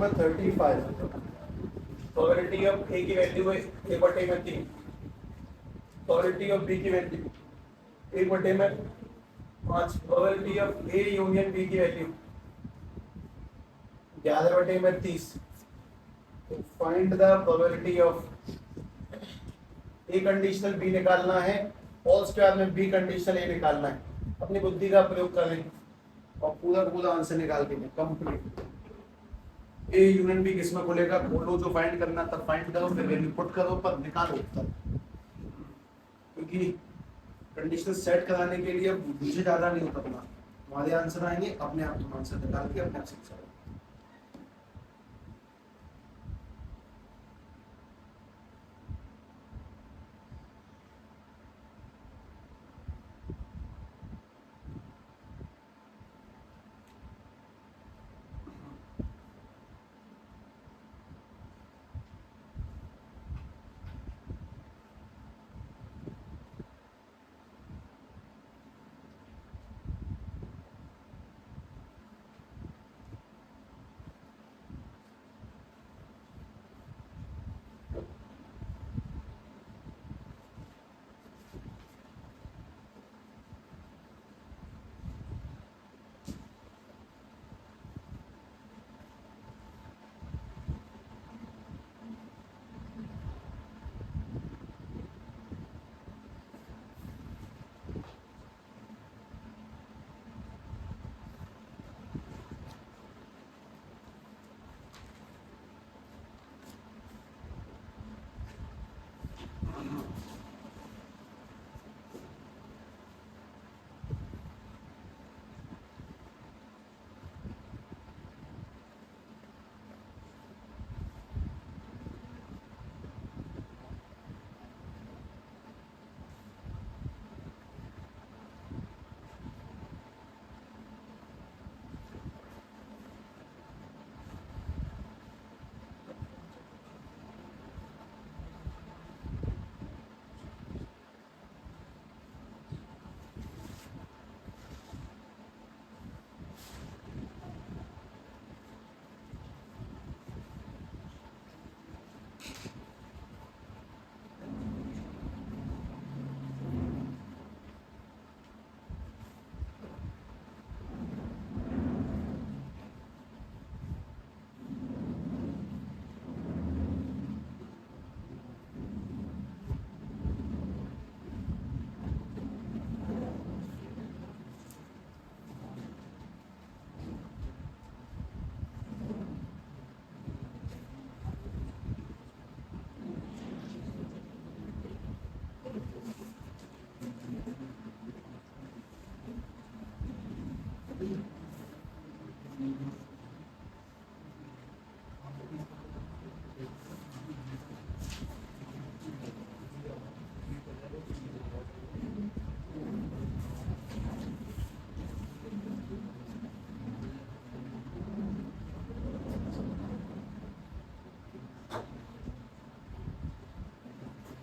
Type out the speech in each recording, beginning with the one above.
में 35, probability of ए की value है 1/3, प्रोबेबिलिटी ऑफ बी की value 1/5, probability of A union B की value 11/30। Find the probability of A conditional B निकालना है और उसके बाद में बी कंडीशनल ए निकालना है। अपनी बुद्धि का प्रयोग करें और पूरा पूरा आंसर निकाल के कंप्लीट। ए यूनियन बी किसमें खुलेगा, खोलो जो फाइंड करना तब फाइंड करो, फिर वैल्यू पुट करो, पर निकालो उत्तर। क्योंकि कंडीशन सेट कराने के लिए मुझे ज्यादा नहीं उतरना, तुम्हारे आंसर आएंगे, अपने आप तुम आंसर निकाल के अपने आप सीख जाओ।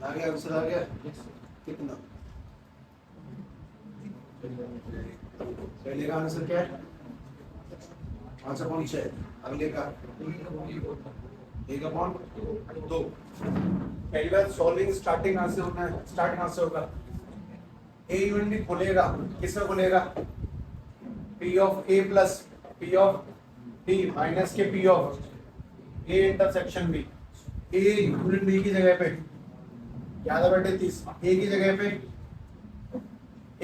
आ गया आंसर, आ गया कितना? पहले का आंसर क्या है? आंसर कौन सा है? अगले का 1/2। पहली बार सॉल्विंग स्टार्टिंग आंसर होना है, स्टार्टिंग आंसर होगा ए यूनियन बी खुलेगा, किसमें खुलेगा? P of A plus P of B minus के P of A intersection B. A union B की जगह पे 11/30, ए की जगह पे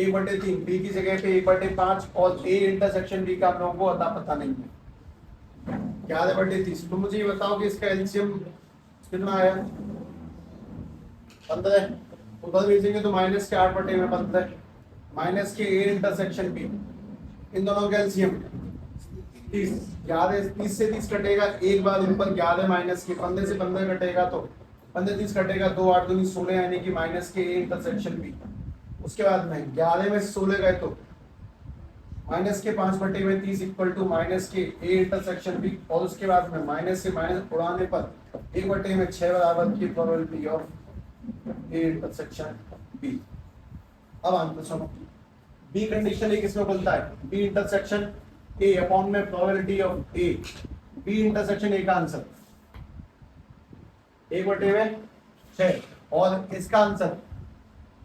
1/3, बी की जगह पे 1/5 और ए इंटरसेक्शन बी का आप लोगों को अता पता नहीं है। 11/30। तो मुझे ये बताओ कि इसका एलसीएम कितना आया? 15। उधर भेजेंगे तो माइनस के 8/15 माइनस के ए इंटरसेक्शन बी, इन दोनों का एलसीएम 30। 30 से 30 कटेगा, एक बार ऊपर 11 माइनस के 15 से 15 कटेगा तो 15 30 कटेगा, 2 8 दूनी 16 यानी कि माइनस के ए इंटरसेक्शन बी। उसके बाद में 11 में 16 गए तो माइनस के 5/30 इक्वल टू माइनस के ए इंटरसेक्शन बी, और उसके बाद में माइनस से माइनस उड़ाने पर 1/6 बराबर की probability of A intersection B. अब आंसर सुनो, बी कंडीशन ए किसमें खुलता है? बी इंटरसेक्शन ए अपॉन में probability of A B intersection A का आंसर 1/6 और इसका आंसर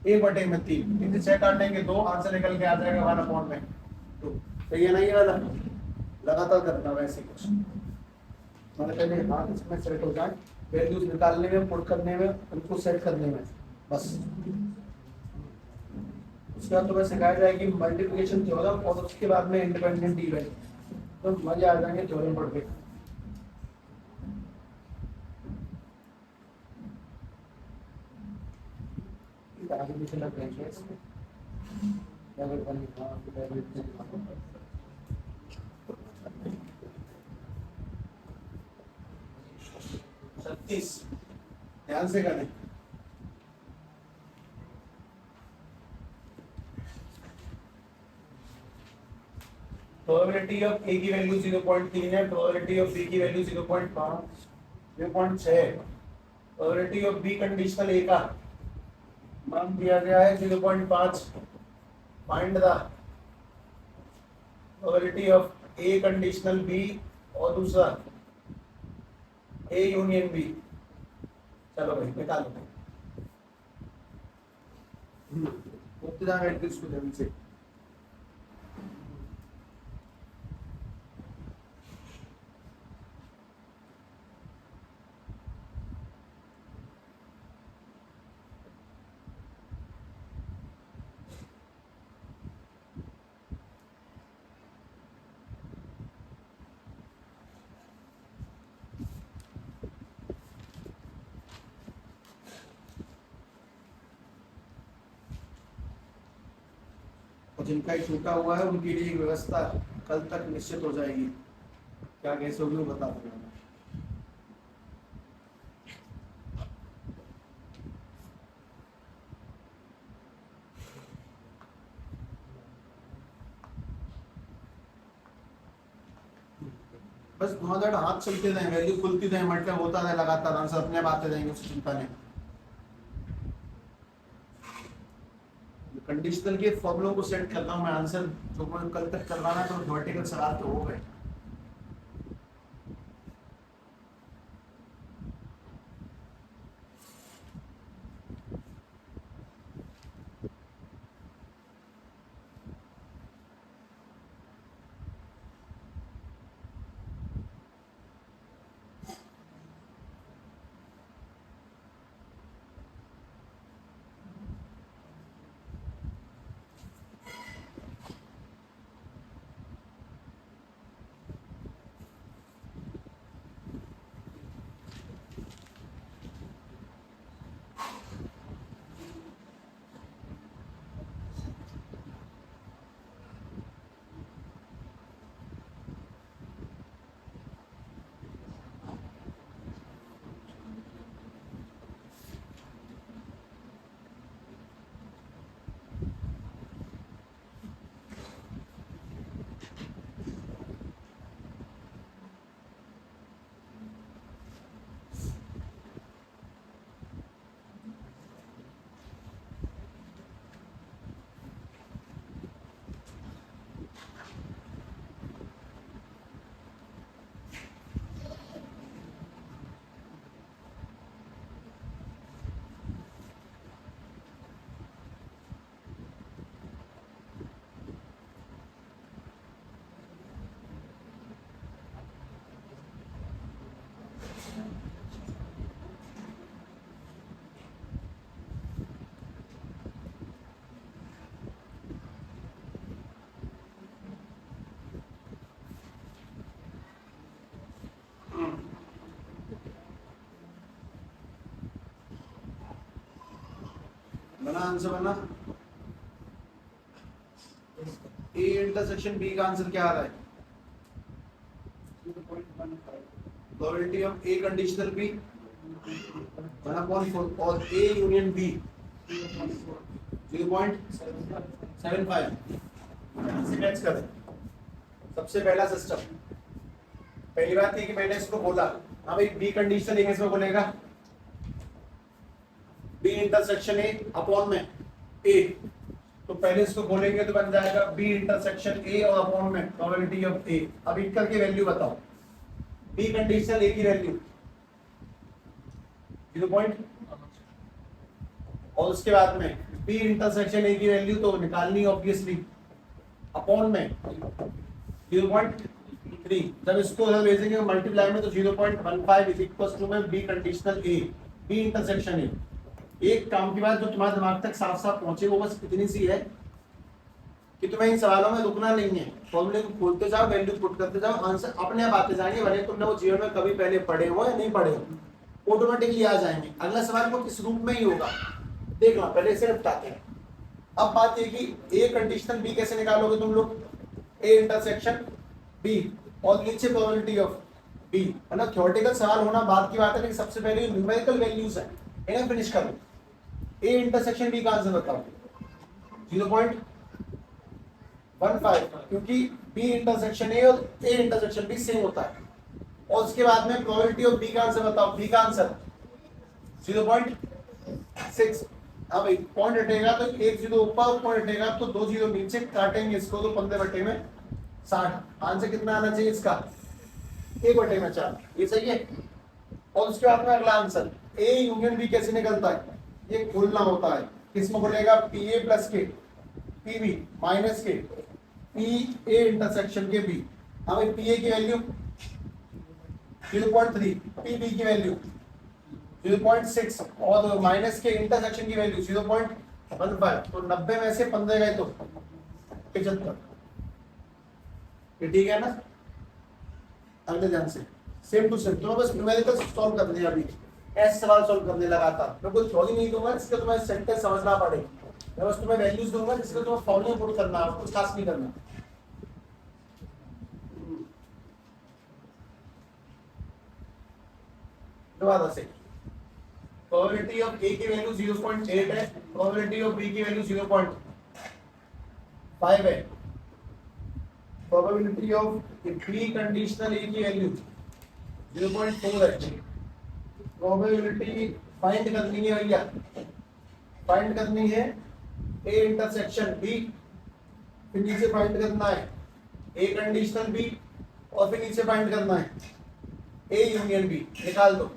1/3। इसे 6 काट देंगे 2, आंसर निकल के आ जाएगा 1/2। तो ये नहीं वाला लगातार करना वैसे कुछ मैंने पहले हाँ इसमें सेट हो जाए, वैल्यूज निकालने में, पुट करने में, उनको सेट करने में बस। उसके बाद तुम्हें सिखाया जाएगी मल्टीप्लिकेशन थ्योरम और उसके बाद में इंडिपेंडेंट डिवाइड, तो मजे आ जाएंगे थ्योरम पढ़ के। आगे पीछे लग जाएंगे इसमें लेवल 1 लेवल 36 ध्यान से करें। प्रोबेबिलिटी ऑफ ए की वैल्यू 0.3 है, प्रोबेबिलिटी ऑफ बी की value 0.5 0.6, probability of B conditional A का मान दिया गया है 0.5। Find the probability of A conditional B और दूसरा ए यूनियन बी। चलो भाई निकालो मुफ्तदा वैल्यूज को ध्यान से। और जिनका ही छूटा हुआ है उनके लिए व्यवस्था कल तक निश्चित हो जाएगी। क्या कैसे होगी वो बता दूंगा। बस 2 हाथ चलते रहे, वैल्यू खुलती रहे, मतलब होता रहे लगातार, आंसर अपने आप आते रहेंगे, उसकी चिंता नहीं। कंडीशनल के फॉर्मूलों को सेट करता हूं मैं, आंसर जो कल तक करवाना तो थ्योरेटिकल सवाल तो हो गए। बना आंसर बना। ए इंटरसेक्शन बी का आंसर क्या आ रहा है? Probability of A conditional B 1/4 और ए यूनियन बी 0.75। मैच करें। सबसे पहला सिस्टम, पहली बात ये कि मैंने इसको बोला हाँ भाई बी कंडीशनल ए किसमें बोलेगा? बी इंटरसेक्शन ए अपॉन में ए, तो पहले इसको बोलेंगे तो बन जाएगा बी इंटरसेक्शन ए और अपॉन में प्रोबेबिलिटी ऑफ ए। अब इक्वल की वैल्यू बताओ। बी कंडीशनल ए की वैल्यू 0 पॉइंट, और उसके बाद में बी इंटरसेक्शन ए की वैल्यू तो निकालनी ऑब्वियसली अपॉन में 0.3, जब इसको उधर भेजेंगे मल्टीप्लाई में तो 0.15 इज इक्वल टू में B conditional A, B intersection A. एक काम की बात जो तुम्हारे दिमाग तक साफ साफ पहुंचे वो बस इतनी सी है कि तुम्हें इन सवालों में रुकना नहीं है, फॉर्मूले को खोलते जाओ, वैल्यू पुट करते जाओ, आंसर अपने आप आते जाएंगे, भले तुमने वो जीवन में कभी पहले पढ़े हो या नहीं पढ़े हो, ऑटोमेटिकली आ जाएंगे। अगला सवाल वो किस रूप में ही होगा देख लो, पहले इसे निपटाते हैं। अब बात ये कि ए कंडीशनल बी कैसे निकालोगे तुम लोग, ए इंटरसेक्शन बी और नीचे प्रोबेबिलिटी ऑफ बी, मतलब थ्योरेटिकल सवाल होना बात की बात है, लेकिन सबसे पहले न्यूमेरिकल वैल्यूज है इन्हें फिनिश करो। ए इंटरसेक्शन बी का आंसर बताओ 0.15, क्योंकि बी इंटरसेक्शन ए और ए इंटरसेक्शन बी सेम होता है। और उसके बाद में प्रोबेबिलिटी ऑफ बी का आंसर बताओ, बी का आंसर 0.6। हाँ भाई, पॉइंट हटेगा तो एक जीरो ऊपर, पॉइंट हटेगा तो 2 जीरो नीचे, काटेंगे इसको तो 15/60। आंसर कितना आना चाहिए इसका 1/4, ये सही है। और उसके बाद में अगला आंसर ए यूनियन बी कैसे निकलता है, ये खोलना होता है, किसमें खोलेगा, पी ए प्लस के पी बी माइनस के पी ए इंटरसेक्शन के बी। हाँ भाई, पी ए की वैल्यू 0.3, पी बी की वैल्यू 0.6 और माइनस के इंटरसेक्शन की वैल्यू 0.15, तो 90 में से 15 गए तो 75, ये ठीक है ना। अगले ध्यान से सेम टू सेम तुम्हें बस न्यूमेरिकल सॉल्व करने हैं, अभी ऐसे सवाल सॉल्व करने लगातार, मैं कुछ थ्योरी नहीं दूंगा जिसके तुम्हें सेंटेंस समझना पड़ेगा, मैं बस तुम्हें वैल्यूज दूंगा जिसके तुम्हें फॉर्मूला पुट करना है, कुछ खास नहीं करना। दोबारा से प्रोबेबिलिटी ऑफ ए की वैल्यू 0.8 है, प्रोबेबिलिटी ऑफ बी की वैल्यू 0.5 है, प्रोबेबिलिटी ऑफ बी कंडीशनल ए की वैल्यू 0.4 है। प्रोबेबिलिटी फाइंड करनी है भैया, फाइंड करनी है ए इंटरसेक्शन बी, फिर नीचे फाइंड करना है ए कंडीशनल बी, और फिर नीचे फाइंड करना है ए यूनियन बी। निकाल दो।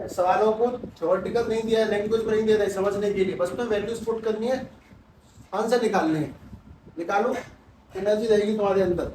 सवालों को थ्योरेटिकल नहीं दिया है, लैंग्वेज को नहीं दिया है समझने के लिए, बस तो वैल्यूज पुट करनी है, आंसर निकालने हैं। निकालो, एनर्जी रहेगी तुम्हारे अंदर।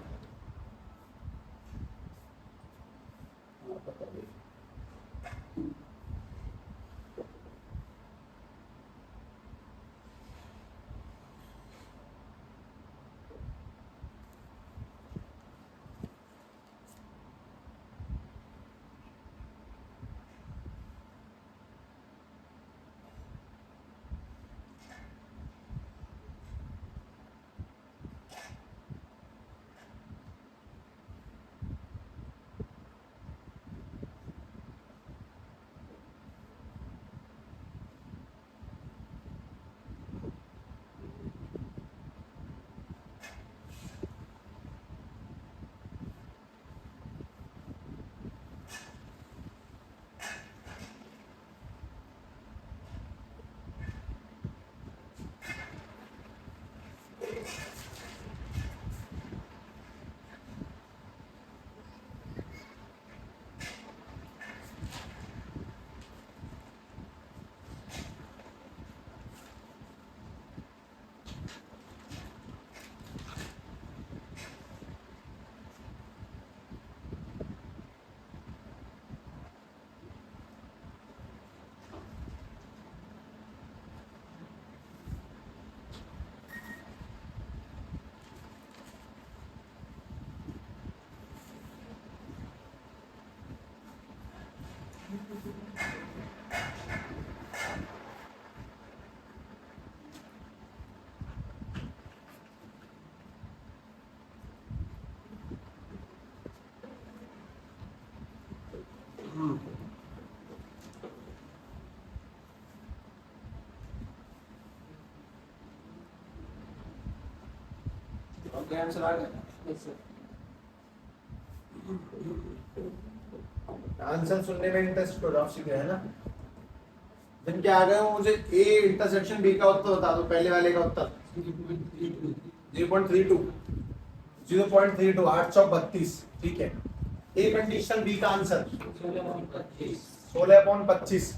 आंसर आ गया। आंसर सुनने में इंटरेस्ट तो ऑफ सीधे है ना। जिनके आ गए हो मुझे ए इंटरसेक्शन बी का उत्तर बता दो, पहले वाले का उत्तर 0.32 832, ठीक है। ए कंडीशनल बी का आंसर 16/25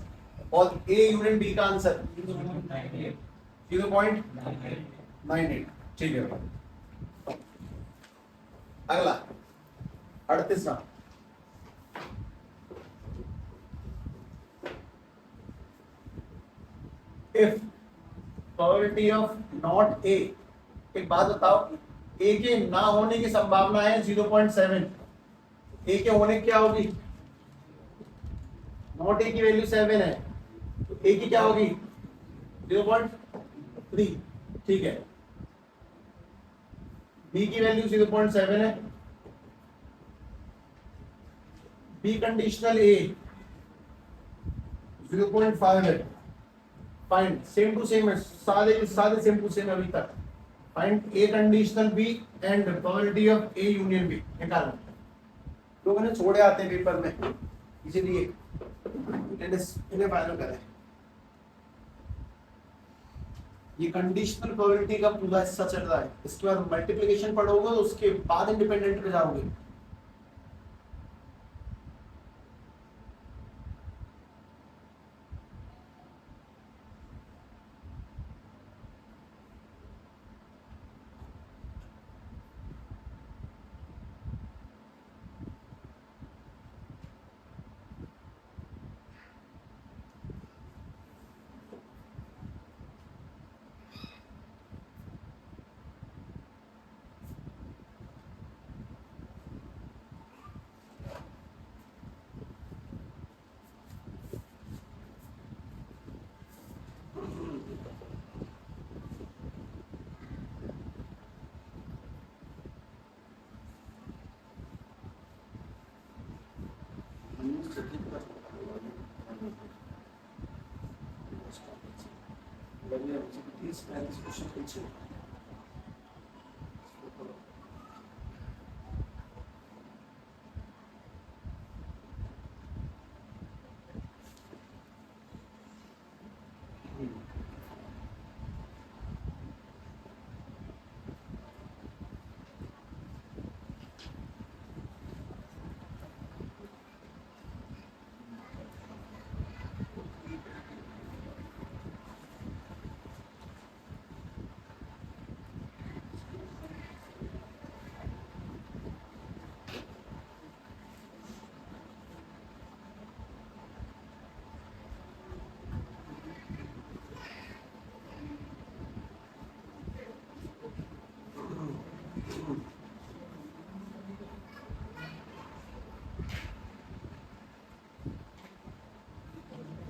और ए यूनियन बी का आंसर 0.98। ठीक है, अगला 38वां, if probability of not A, एक बात बताओ, ए के ना होने की संभावना है 0.7, ए के होने की क्या होगी, नॉट ए की वैल्यू 7 है तो ए की क्या होगी 0.3। ठीक है, बी की वैल्यू 0.7 है, बी कंडीशनल ए 0.5 है, फाइंड सेम टू सेम है, सारे सारे सेम टू सेम अभी तक, find A conditional B and probability of A union B निकालना। लोगों ने छोड़े आते हैं पेपर में, इसीलिए इन्हें फाइनल करें। ये कंडीशनल प्रोबेबिलिटी का पूरा हिस्सा चल रहा है, इसके बाद मल्टीप्लिकेशन पढ़ोगे तो उसके बाद इंडिपेंडेंट पे जाओगे।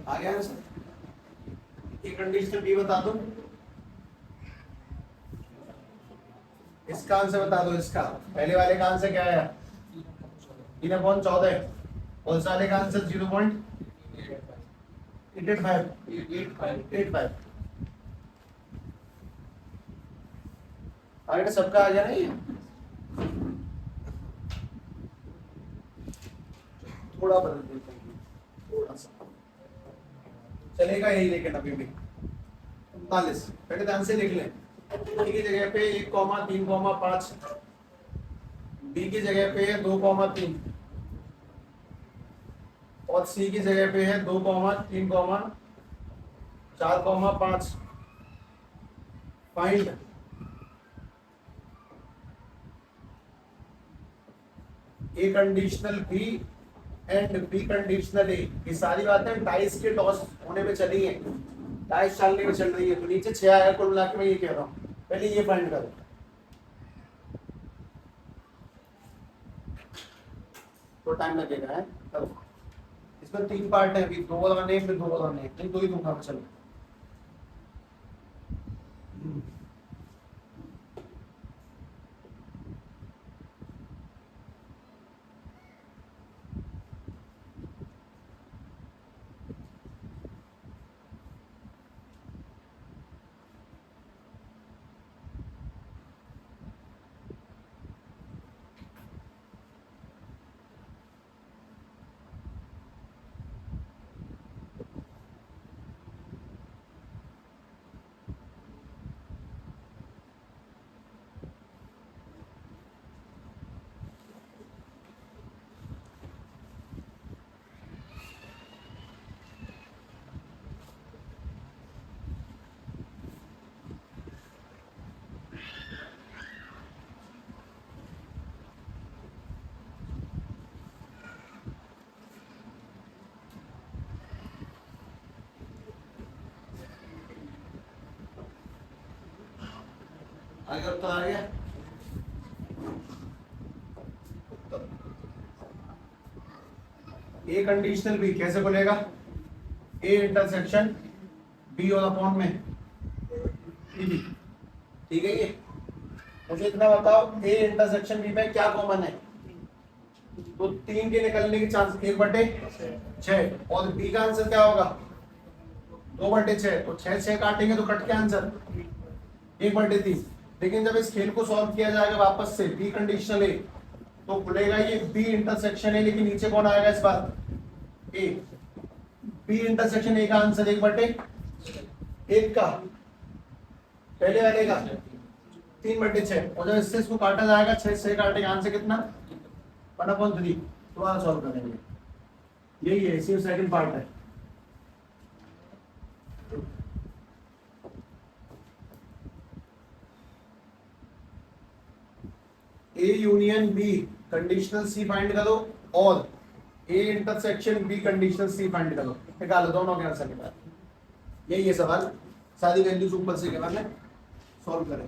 आ गया सर, ये कंडीशनल बी बता दो, इसका आंसर बता दो, इसका पहले वाले का आंसर क्या है 3/14 और इस वाले का आंसर 0.85। अरे सबका आ गया ना ये, थोड़ा बदल देते हैं थोड़ा सा, चलेगा यही लेकिन अभी भी 39। पहले ध्यान से लिख लें, ए की जगह पे 1,3,5, बी की जगह पे है 2,3 और सी की जगह पे है 2,3,4,5। Find A conditional B and B conditional A. ये सारी बातें डाइस के टॉस होने में चली है, डाइस चलने में चल रही है, तो नीचे 6 आया कुल मिला के, मैं ये कह रहा हूँ पहले ये फाइंड करो, तो टाइम लगेगा है। करो, इसमें 3 पार्ट है, अभी 2 बनाने हैं, फिर 2 बनाने हैं, नहीं 2 ही दूंगा, चलो। आगे उत्तर आ गया। ए कंडीशनल बी कैसे बोलेगा? ए इंटरसेक्शन बी और अपॉन में बी। ठीक है, ये मुझे इतना बताओ ए इंटरसेक्शन बी में क्या कॉमन है? तो 3 के निकलने की चांस 1/6 और बी का आंसर क्या होगा? 2/6। तो 6 काटेंगे तो कट के आंसर 1/3। लेकिन जब इस खेल को सॉल्व किया जाएगा वापस से बी कंडीशनल ए, तो खुलेगा ये बी इंटरसेक्शन ए, लेकिन नीचे कौन आएगा इस बार? ए। बी इंटरसेक्शन ए का आंसर 1/1 का, पहले वाले का 3/6। और जब इससे इसको काटा जाएगा 6 काटेगा आंसर कितना? 1/3। दोबारा सॉल्व करेंगे, यही है, इसी सेकंड पार्ट है। A union B conditional C find करो और A intersection B conditional C find करो। निकालो दोनों के आंसर के बाद। यही है सवाल, सारी वैल्यूज ऊपर से के बाद सॉल्व करें।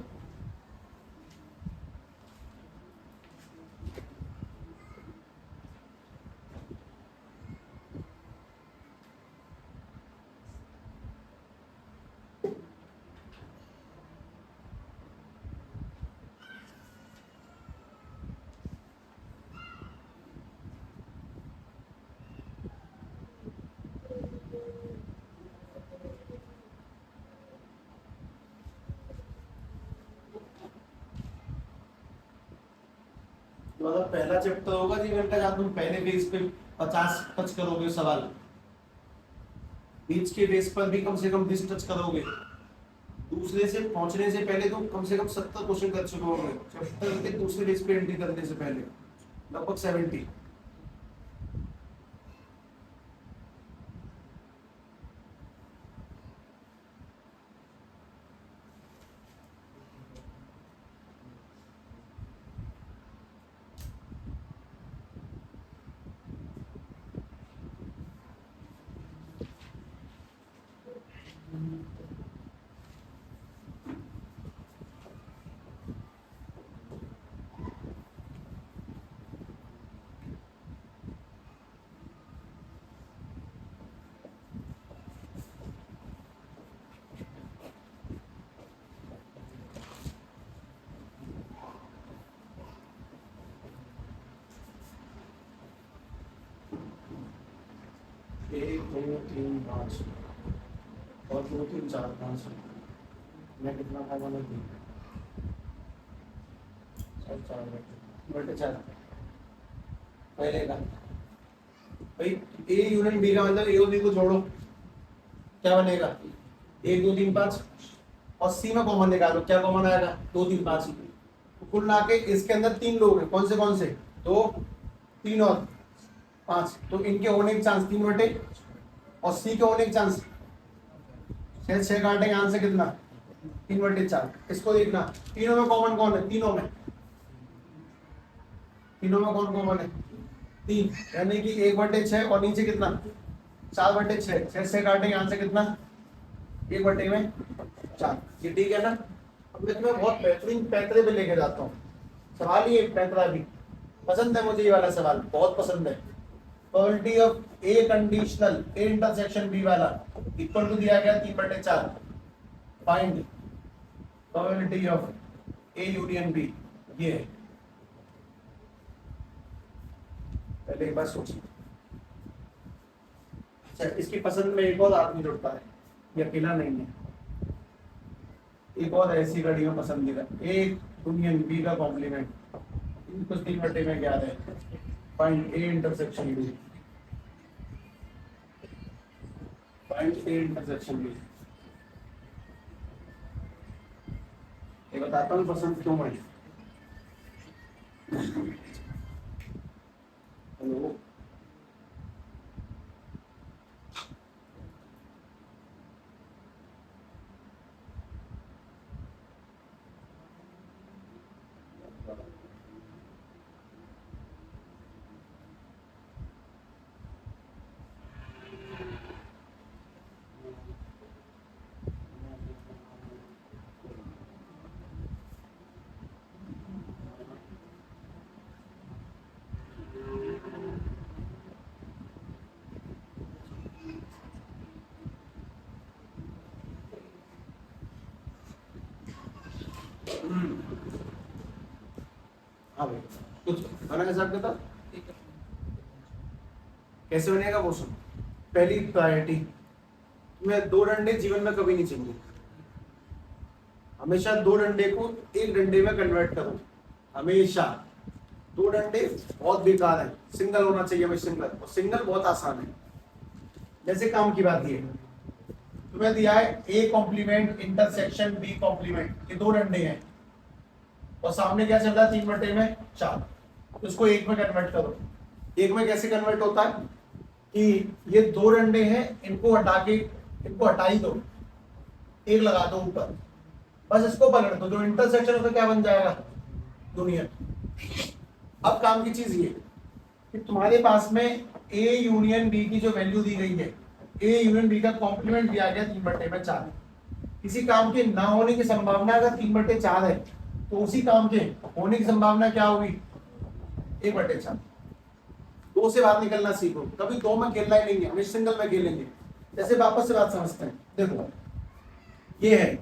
मतलब पहला चैप्टर होगा जीवन का जहां तुम पहले पेज पे 50 टच करोगे सवाल, बीच के बेस पर भी कम से कम 20 टच करोगे, दूसरे से पहुंचने से पहले तो कम से कम 70 क्वेश्चन कर चुके होंगे चैप्टर के दूसरे पेज पे एंट्री करने से पहले, लगभग 70। एक 2 3 5 और 2 3 4 5 मैं कितना था? मैंने 4/4 पहले का भाई। ए यूनियन बी का मतलब ए और बी को जोड़ो, क्या बनेगा? 1 2 3 5 और सी में कॉमन निकालो, क्या कॉमन आएगा? 2 3 5। तो कुल मिला के इसके अंदर 3 लोग हैं, कौन से? 2 3 और 5। तो इनके होने के चांस 3/, और सी के होने के चांस 6 काटेंगे आंसर कितना? 3/4। इसको देखना तीनों में कॉमन कौन है? तीनों में कौन कॉमन है? 3, यानी कि 1/6 और नीचे कितना? 4/6। 6 काटेंगे आंसर कितना? 1/4। ये ठीक है ना? अब मैं तुम्हें बहुत बेहतरीन पैतरे पे लेके जाता हूँ। सवाल ही एक पैतरा भी पसंद है मुझे, ये वाला सवाल बहुत पसंद है। Probability of A conditional A intersection B वाला इक्वल टू दिया गया 3/4। Find probability of A union B. ये है, पहले एक बार सोचिए। अच्छा, इसकी पसंद में एक और आदमी जुड़ता है, ये अकेला नहीं है, एक और ऐसी गाड़ी में पसंदीदा ए यूनियन बी का कॉम्प्लीमेंट। कुछ 3/, में याद है। Find A intersection B. Find A intersection B. ये बताता हूँ पसंद क्यों है। हेलो, हाँ भाई, कुछ बना हिसाब किताब कैसे बनेगा वो सुन। पहली प्रायोरिटी, तुम्हें 2 डंडे जीवन में कभी नहीं चाहिए। हमेशा 2 डंडे को 1 डंडे में कन्वर्ट करो, हमेशा। 2 डंडे बहुत बेकार है, सिंगल होना चाहिए भाई, सिंगल। और सिंगल बहुत आसान है। जैसे काम की बात ये तुम्हें दिया है A complement intersection B complement, ये 2 डंडे हैं और सामने क्या चल रहा है 3/4, तो इसको 1 में कन्वर्ट करो। 1 में कैसे कन्वर्ट होता है कि ये 2 डंडे हैं, इनको हटा के इनको हटा ही दो, 1 लगा दो ऊपर, बस इसको पलट दो, जो इंटरसेक्शन होता क्या बन जाएगा यूनियन। अब काम की चीज ये कि तुम्हारे पास में ए यूनियन बी की जो वैल्यू दी गई है, ए यूनियन बी का कॉम्प्लीमेंट दिया गया 3/4। किसी काम के ना होने की संभावना अगर 3/4 है तो उसी काम के होने की संभावना क्या होगी 1/4। 2 से बाहर निकलना सीखो, कभी 2 में खेलना ही नहीं है, हमेशा सिंगल में खेलेंगे। जैसे वापस से बात समझते हैं, देखो ये है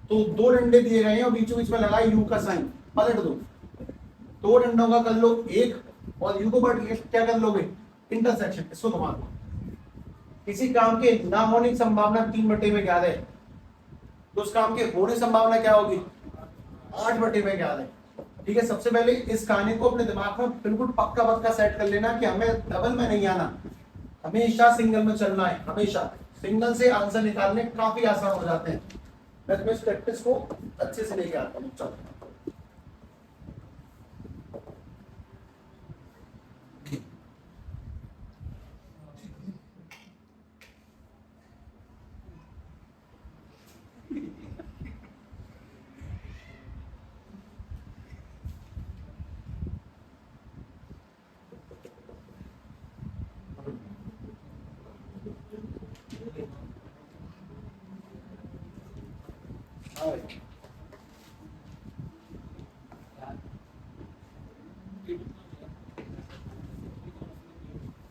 तो 2 डंडे दिए गए हैं और बीचों बीच में लगा यू का साइन, पलट दो, 2 डंडों का कर लो 1 और यू को पलट के क्या कर लोगे इंटरसेक्शन, इसको घुमा दो। किसी काम के ना होने की संभावना 3/11 है तो उस काम के होने की संभावना क्या होगी 8/11 है। ठीक है, सबसे पहले इस कहानी को अपने दिमाग में बिल्कुल पक्का पक्का सेट कर लेना कि हमें डबल में नहीं आना, हमेशा सिंगल में चलना है। हमेशा सिंगल से आंसर निकालने काफी आसान हो जाते हैं। मैं तुम्हें इस प्रैक्टिस को अच्छे से लेके आता हूँ। चलो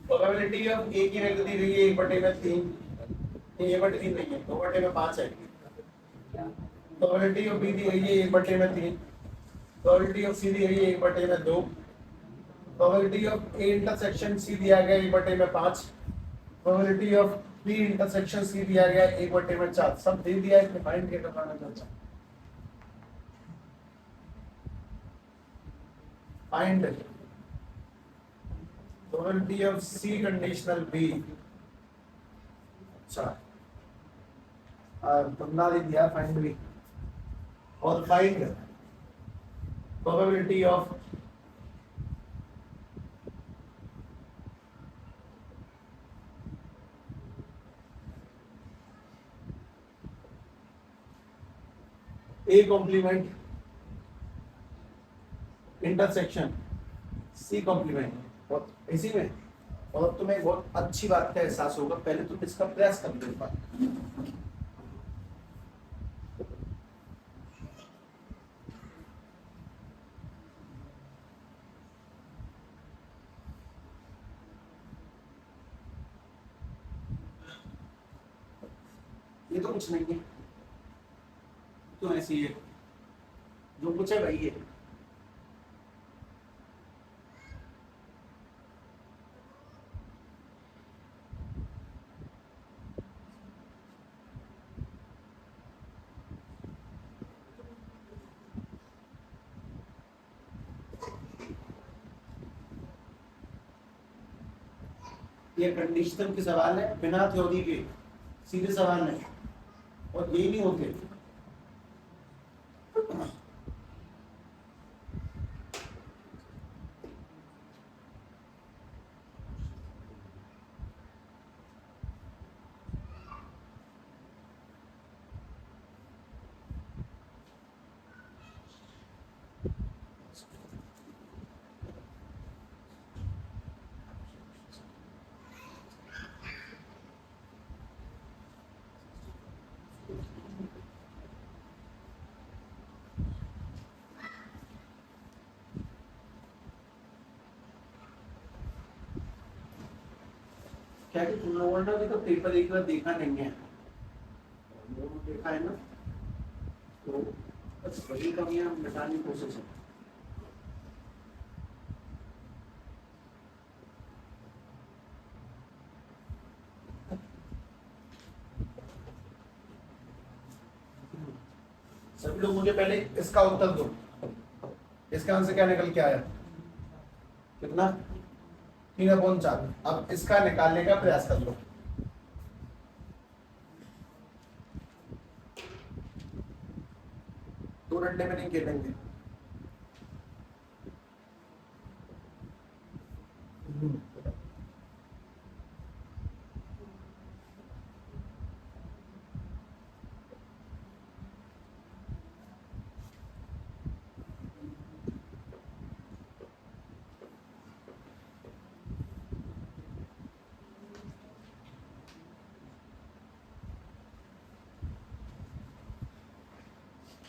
प्रोबेबिलिटी ऑफ ए की वैल्यू दी गई है 1/3, ये 1/3 नहीं है, 2/5 है। प्रोबेबिलिटी ऑफ बी दी गई है 1/3, प्रोबेबिलिटी ऑफ सी दी गई है 1/2, probability of A intersection C दिया गया 1/5, probability of B intersection C दिया गया 1/4। सब दे दिया है, फाइंड कैसे करना चाहता हूं। Find probability of C conditional B. अच्छा बंदा दे दिया फाइंड बी, और find probability of A complement intersection C complement. बहुत इसी में, और तुम्हें बहुत अच्छी बात का एहसास होगा, पहले तुम इसका प्रयास कर लो। ये तो कुछ नहीं है, तो ऐसी है जो कुछ है वही है। ये कंडीशनल के सवाल है, बिना थ्योरी के सीधे सवाल है, और ये नहीं होते। क्या कि तुम लोगों ने भी तो पेपर एक बार देखा नहीं है, देखा है ना, तो बस वही कमियां मिटाने की कोशिश है। सभी लोग मुझे पहले इसका उत्तर दो, इसका आंसर क्या निकल के आया, कितना, 3/4। अब इसका निकालने का प्रयास कर लो। दो डंडे में नहीं खेलेंगे।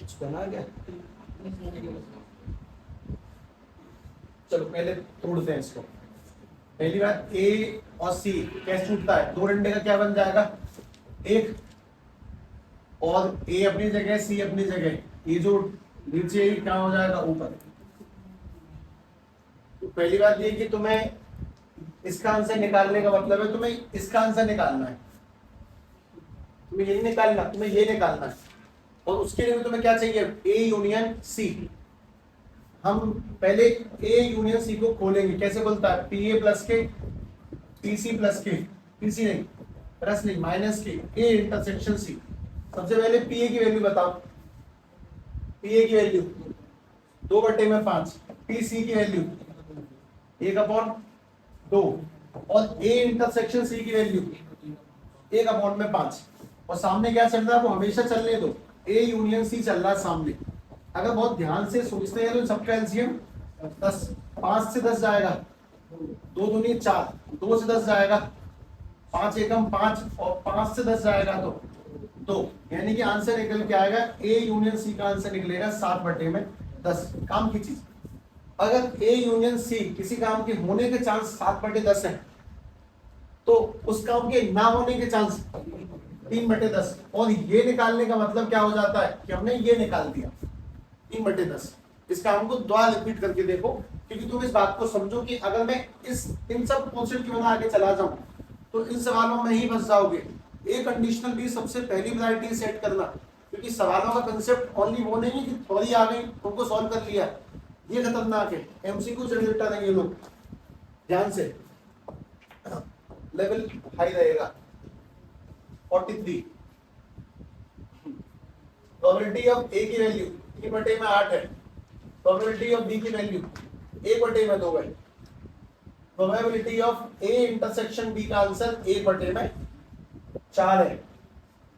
कुछ बना क्या? चलो पहले तोड़ते हैं इसको। पहली बात, ए और सी कैसे छूटता है, दो डंडे का क्या बन जाएगा, एक, और ए अपनी जगह सी अपनी जगह, ये जो नीचे क्या हो जाएगा ऊपर। तो पहली बात ये कि तुम्हें इसका आंसर निकालने का मतलब है तुम्हें इसका आंसर निकालना है, तुम्हें ये नहीं निकालना, तुम्हें ये निकालना है। और उसके लिए तुम्हें क्या चाहिए, ए यूनियन सी। हम पहले ए यूनियन सी को खोलेंगे, कैसे बोलता है, पी ए प्लस के पी सी प्लस के, पी सी नहीं प्लस नहीं माइनस के ए इंटरसेक्शन सी। सबसे पहले पी ए की वैल्यू बताओ, पी ए की वैल्यू 2/5, पी सी की वैल्यू 1/2, और ए इंटरसेक्शन सी की वैल्यू 1/5। और सामने क्या चल रहा है वो हमेशा चलने दो, ए यूनियन सी चल रहा है सामने। अगर बहुत ध्यान से सोचते हैं तो सबका एलसीएम 10, 5 से 10 जाएगा, 2 दूनी 4, 2 से 10 जाएगा, 5 एकम 5, और 5 से 10 जाएगा तो 2, यानी कि आंसर निकल के आएगा ए यूनियन सी का आंसर निकलेगा 7/10। काम की चीज, अगर ए यूनियन सी किसी काम के होने के चांस 7/10 है, तो उस काम के ना होने के चांस 3/10। और ये निकालने का मतलब क्या हो जाता है कि हमने ये निकाल दिया 3/10। इस काम को दोबारा रिपीट करके देखो, क्योंकि तुम इस बात को समझो कि अगर मैं इन सब क्वेश्चन क्यों ना आगे चला जाऊं तो इन सवालों में ही फंस जाओगे। ए कंडीशनल भी सबसे पहली प्रायोरिटी सेट करना, क्योंकि सवालों का कंसेप्ट ओनली वो नहीं है कि थोड़ी आ गई तुमको सॉल्व कर लिया, ये खतरनाक है। एमसीक्यू जनरेटर है ये लोग, ध्यान से, लेवल हाई रहेगा। 43 प्रोबेबिलिटी ऑफ ए की वैल्यू 3/8 है, प्रोबेबिलिटी ऑफ बी की वैल्यू 1/2 है, probability of A intersection B का आंसर 1/4 है।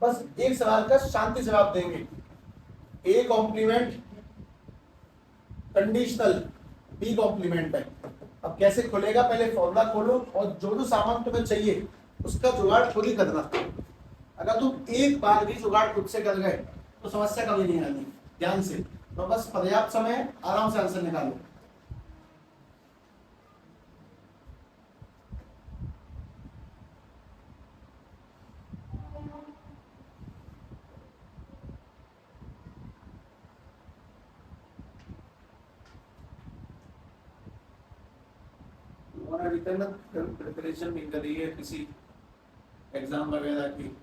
बस एक सवाल का शांति जवाब देंगे, A complement conditional, B complement है। अब कैसे खुलेगा, पहले फॉर्मूला खोलो और जो जो सामान तुम्हें चाहिए उसका जुगाड़ खुद ही करना। अगर तुम एक बार भी जुगाड़ खुद से कर गए तो समस्या कभी नहीं आनी। ध्यान से, तो बस पर्याप्त समय, आराम से आंसर निकालो। अभी तक ना प्रिपरेशन नहीं करी है किसी एग्जाम वगैरह की,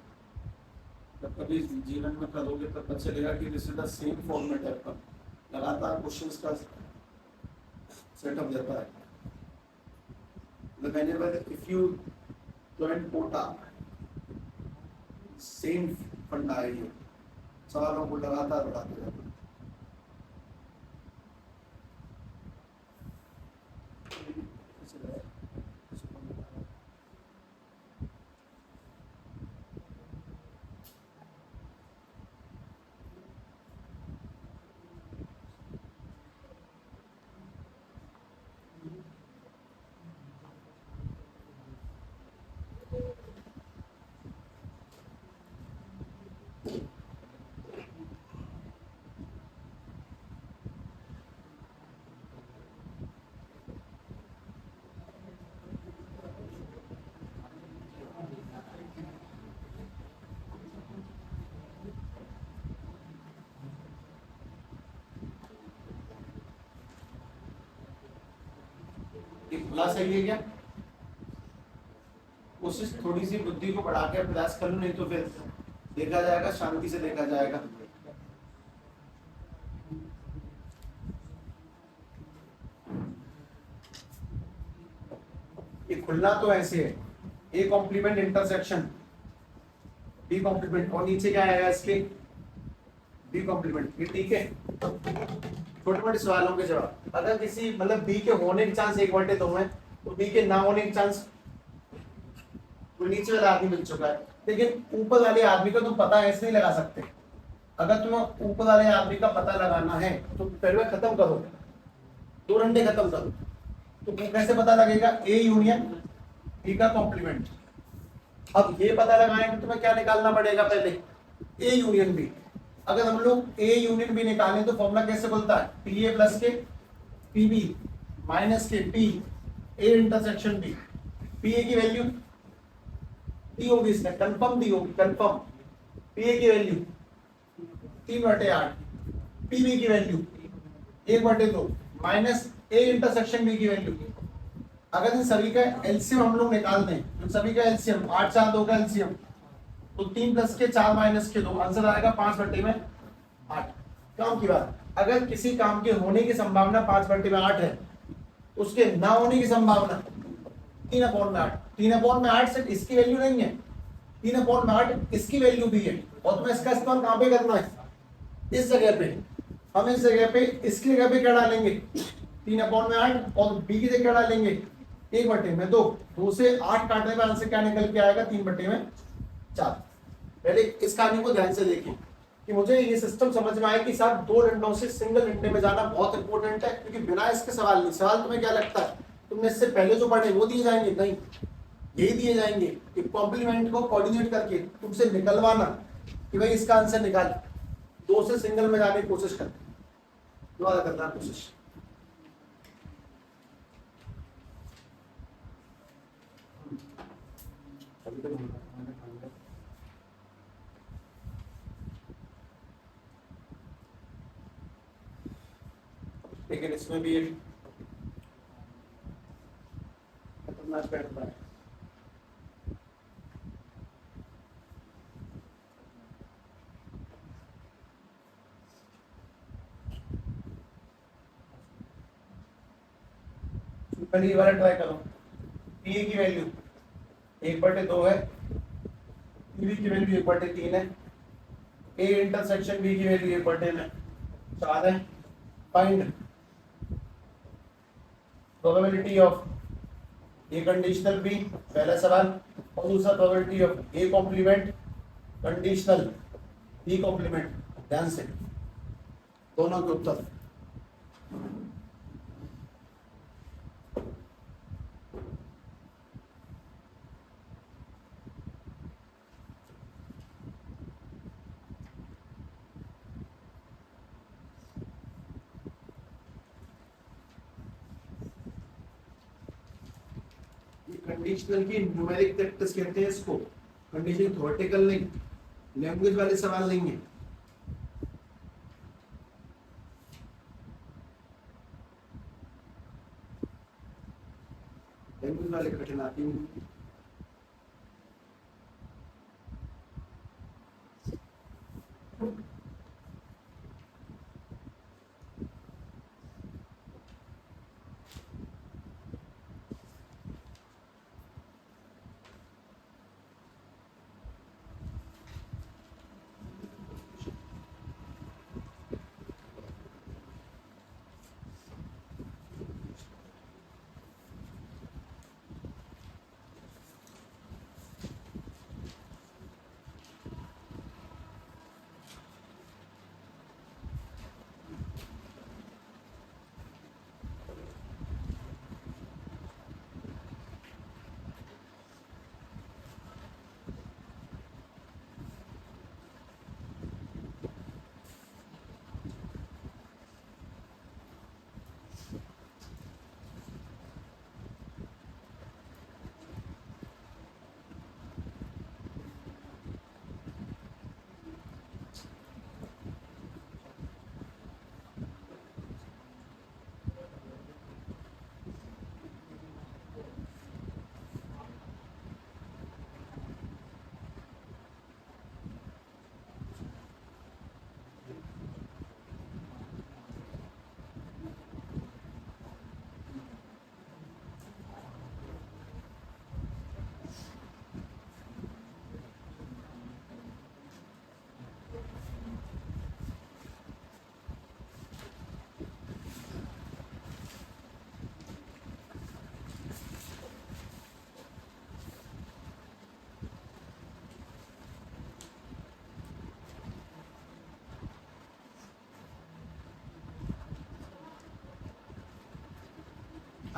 जब कभी जीवन में करोगे तब पता चलेगा कि this is the same format है, पर लगातार क्वेश्चंस का सेटअप देता है। whenever if you join quota same फंडा है ये, सवालों को लगातार बढ़ाते रहते हैं। ये प्लस है ये क्या, कोशिश थोड़ी सी बुद्धि को बढ़ा के प्रयास कर लो, नहीं तो फिर देखा जाएगा, शांति से देखा जाएगा। ये खुलना तो ऐसे है, A complement intersection B complement, और नीचे क्या आएगा इसके, बी कॉम्प्लीमेंट। ये ठीक है, छोटे मोटे सवालों के जवाब। अगर किसी मतलब बी के होने के चांस 1/2 है, तो बी के ना होने के चांस, तो नीचे वाला आदमी मिल चुका है, लेकिन ऊपर वाले आदमी का तुम पता ऐसे नहीं लगा सकते। अगर तुम्हें ऊपर वाले आदमी का पता लगाना है तो पहले खत्म करो, 2 घंटे खत्म करो। तो कैसे पता लगेगा, ए यूनियन बी का कॉम्प्लीमेंट। अब ये पता लगाएंगे तो तुम्हें क्या निकालना पड़ेगा, पहले ए यूनियन बी। अगर हम लोग ए यूनियन बी निकालें तो फॉर्मूला कैसे बोलता है, पी ए प्लस के पी बी माइनस के P A intersection B. P A की वैल्यू टी होगी, इसमें कंफर्म दी होगी, कंफर्म। पी ए की वैल्यू 3/8, पी बी की value 1/2 minus A intersection B की वैल्यू। अगर इन सभी का एलसीएम हम लोग निकाल दें, इन सभी का एलसीएम 8 4 2 का एलसीएम, तो 3 प्लस के 4 माइनस के 2, आंसर आएगा 5/8। काम की बात, अगर किसी काम के होने की संभावना 5/8 है, उसके ना होने की संभावना 3/8। 3/8 सिर्फ इसकी वैल्यू नहीं है, 3/8 इसकी वैल्यू भी है। और तुम्हें इसका इस्तेमाल कहां पे करना है, इस जगह पे। हम इस जगह पे इसकी जगह पे क्या डालेंगे, 3/8, और बी की जगह क्या डालेंगे, 1/2। 2 से 8 काटने में आंसर क्या निकल के आएगा, 3/4। पहले इस कहानी को ध्यान से देखिए कि मुझे ये सिस्टम समझ में आया कि साहब 2 डंडों से सिंगल डंडे में जाना बहुत इंपॉर्टेंट है, क्योंकि बिना इसके सवाल नहीं। सवाल तुम्हें क्या लगता है, तुमने इससे पहले जो पढ़े वो दिए जाएंगे, नहीं, यही दिए जाएंगे कि कॉम्प्लीमेंट को कोऑर्डिनेट करके तुमसे निकलवाना कि भाई इसका आंसर निकाल। 2 से सिंगल में जाने की कोशिश कर, दोबारा करना कोशिश। लेकिन इसमें भी एक खतरनाक बैठता है। पहले ये वाला ट्राई करो, पी ए की वैल्यू 1/2 है, पी बी की वैल्यू 1/3 है, ए इंटरसेक्शन बी की वैल्यू 1/4 है। Find probability of A conditional B, पहला सवाल। और दूसरा probability of A complement conditional B complement. ध्यान से दोनों के उत्तर। कंडीशनल की न्यूमेरिक प्रैक्टिस कहते हैं इसको, कंडीशन थ्योरेटिकल नहीं, लैंग्वेज वाले सवाल नहीं है। लैंग्वेज वाले कठिन आती है।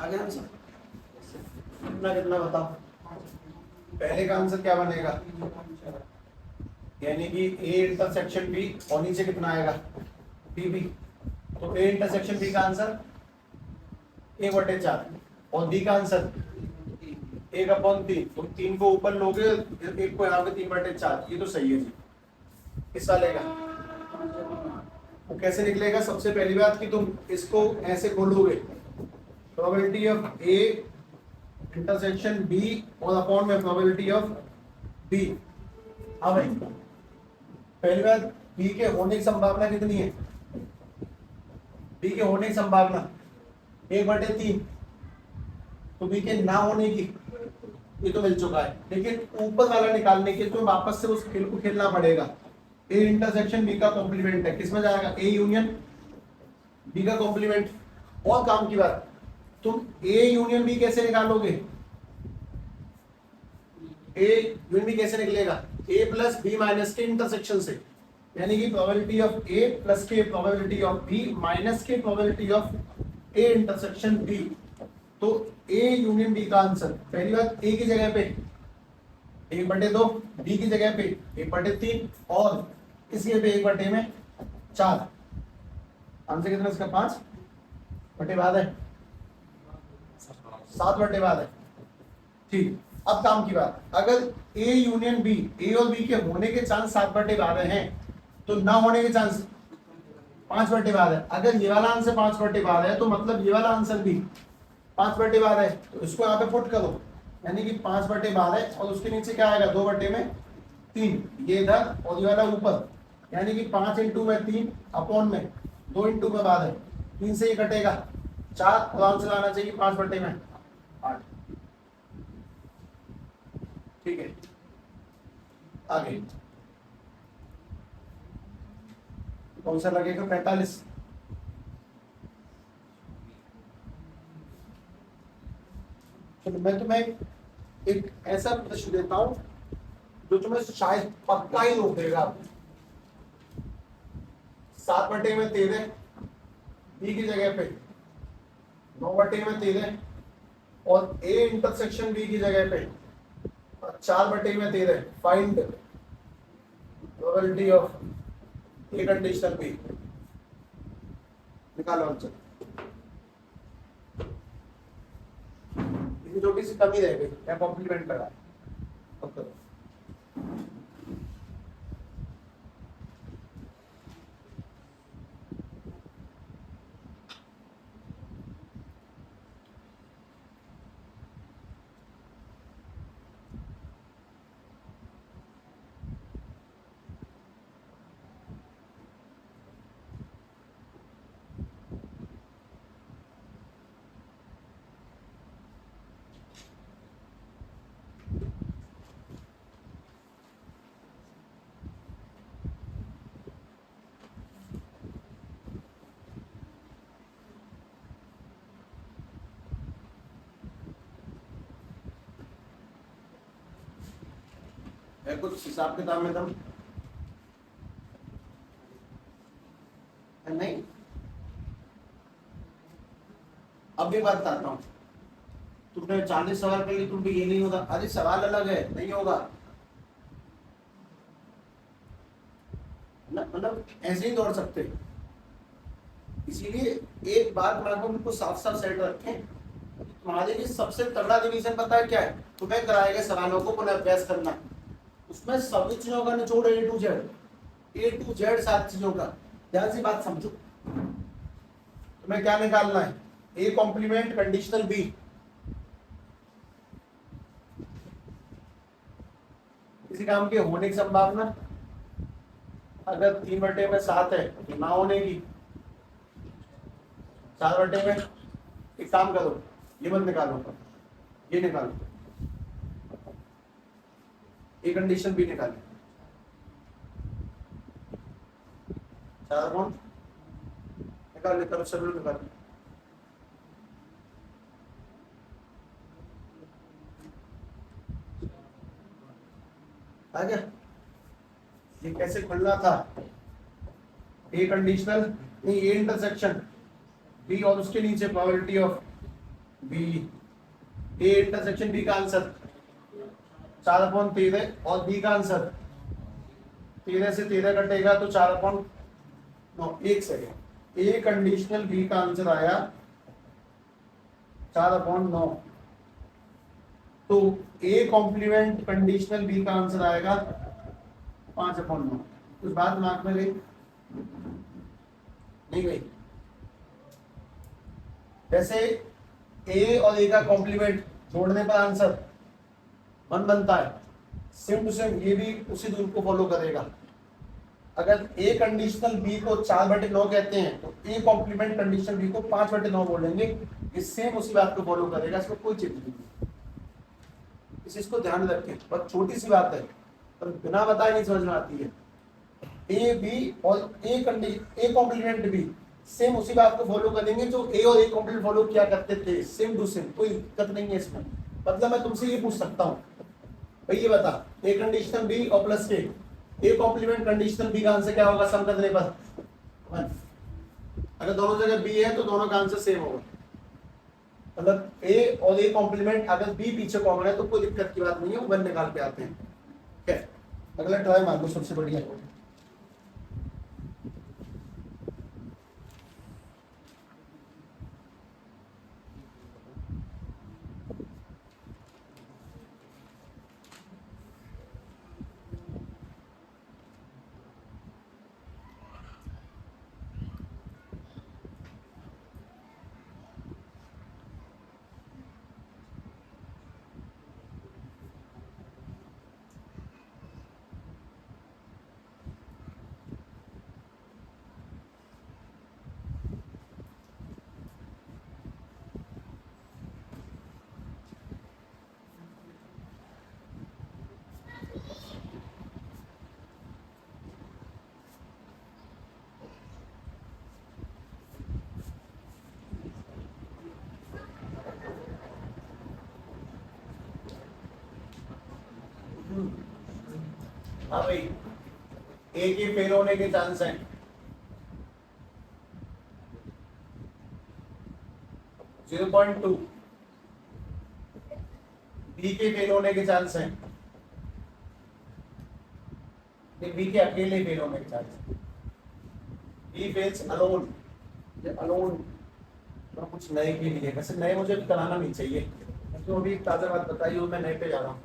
आ गया आंसर? कितना कितना बताओ? पहले का आंसर क्या बनेगा? यानी कि ए इंटरसेक्शन बी और नीचे कितना आएगा? B B. तो ए इंटरसेक्शन बी का आंसर 1/4 और बी का आंसर 1/3। तो 3 को ऊपर लोगे, एक को यहाँ पे 3/4। ये तो सही है जी। किस वाले का? वो कैसे निकलेगा? सबसे पहली बात कि तुम इसको ऐसे खोलोगे, probability of A intersection B और अपॉन में प्रोबेबिलिटी ऑफ बी। हाँ भाई, पहली बात बी के होने की संभावना कितनी है? बी के होने की संभावना 1/3। तो बी के ना होने की ये तो मिल चुका है, लेकिन ऊपर वाला निकालने के तो वापस से उस खेल को खेलना पड़ेगा। ए इंटरसेक्शन बी का कॉम्प्लीमेंट है, किसमें जाएगा? ए यूनियन बी का कॉम्प्लीमेंट। और काम की बात, तुम ए यूनियन बी कैसे निकालोगे? ए यूनियन बी कैसे निकलेगा? ए प्लस बी माइनस के इंटरसेक्शन से, यानी कि प्रोबेबिलिटी ऑफ ए प्लस के प्रोबेबिलिटी ऑफ बी माइनस के probability of A intersection B. तो ए यूनियन बी का आंसर, पहली बात ए की जगह पे 1/2, बी की जगह पे 1/3 और इस जगह पे 1/4। आंसर कितना इसका? 5/बाद है, 7/बाद है। ठीक, अब काम की बात, अगर ए यूनियन बी, ए और बी के होने के चांस 7/बाद हैं, तो ना होने के चांस 5/बाद है। अगर ये वाला आंसर 5/बाद है तो मतलब ये वाला आंसर भी 5/बाद है। तो इसको यहाँ पे पुट करो, यानी कि 5/बाद है और उसके नीचे क्या आएगा? 2/3। ये इधर और ये वाला ऊपर, यानी कि 5 इंटू में 3 अपॉन में 2 इंटू में बाद है, 3 से ये कटेगा 4, तो आंसर आना चाहिए 5/8। ठीक है, आगे कौन सा लगेगा? 45। चलो मैं तुम्हें एक ऐसा प्रश्न देता हूं जो तुम्हें शायद पक्का ही रोक देगा। 7/13 बी की जगह पे 9/13 और ए इंटरसेक्शन बी की जगह पे 4/13। Find probability of A conditional B. निकालो आंसर। छोटी सी कमी रह गई, मैं कॉम्प्लीमेंट करा। है कुछ हिसाब किताब में दम नहीं? अब भी बात बताता हूँ, तुमने 40 सवाल कर लिए, तुम भी ये नहीं होगा? अरे सवाल अलग है, नहीं होगा ना, मतलब ऐसे ही दौड़ सकते। इसीलिए एक बात मैं आपको साफ साफ सेट रखें, तुम्हारे लिए सबसे तगड़ा डिवीजन पता है क्या है? तुम्हें कराए गए सवालों को पुनः अभ्यास करना, उसमें सभी चीजों का निचोड़ ए टू जेड 7 चीजों का। ध्यान से बात समझो, तुम्हें क्या निकालना है? A complement conditional B. किसी काम के होने की संभावना अगर 3/7 है तो ना होने की 4/में। एक काम करो, ये मत निकालो, ये निकालो, ए कंडीशन बी निकालो। 4 कौन निकाल ले, करो सब लोग निकालो। आ गया? ये कैसे खुलना था? ए कंडीशनल नहीं, ए इंटरसेक्शन बी और उसके नीचे probability of B, A intersection B का आंसर 4/13 और बी का आंसर 13 से 13 कटेगा तो 4/9। एक सेकेंड, ए कंडीशनल बी का आंसर आया 4/9, तो ए कॉम्प्लीमेंट कंडीशनल बी का आंसर आएगा 5/9। कुछ बात दिमाग में गई नहीं गई? जैसे ए और ए का कॉम्प्लीमेंट जोड़ने पर आंसर 1 बनता है, सेम टू सेम ये भी उसी रूल को फॉलो करेगा। अगर ए कंडीशनल बी को 4/9 कहते हैं तो ए कॉम्प्लीमेंट कंडीशनल बी को 5/9 बोलेंगे। ये सेम उसी बात को फॉलो करेगा, इसमें कोई चेंज नहीं। इस चीज को ध्यान रखें, बहुत छोटी सी बात है पर बिना बताए नहीं समझ में आती है। ए बी और ए कॉम्प्लीमेंट बी सेम उसी बात को फॉलो करेंगे जो ए और ए कॉम्प्लीमेंट फॉलो किया करते थे, सेम टू सेम, कोई दिक्कत नहीं है इसमें। मतलब मैं तुमसे ये पूछ सकता हूँ भाई ये बता, ए कंडीशनल बी और प्लस के ए कॉम्प्लीमेंट कंडीशनल बी का आंसर क्या होगा सम करने पर 1। अगर दोनों जगह बी है तो दोनों का आंसर सेम होगा। मतलब ए और ए कॉम्प्लीमेंट अगर बी पीछे कॉमन है तो कोई दिक्कत की बात नहीं है, वो 1 निकाल के आते हैं। ठीक है, अगला ट्राई मार लो, सबसे बढ़िया। हाँ भाई, ए के फेल होने के चांस हैं 0.2, बी के फेल होने के चांस हैं, बी के अकेले फेल होने के chance, B fails alone. Alone कुछ नए के लिए, वैसे नए मुझे कराना नहीं चाहिए, तो अभी ताजा बात बताई हूँ, मैं नए पे जा रहा हूँ।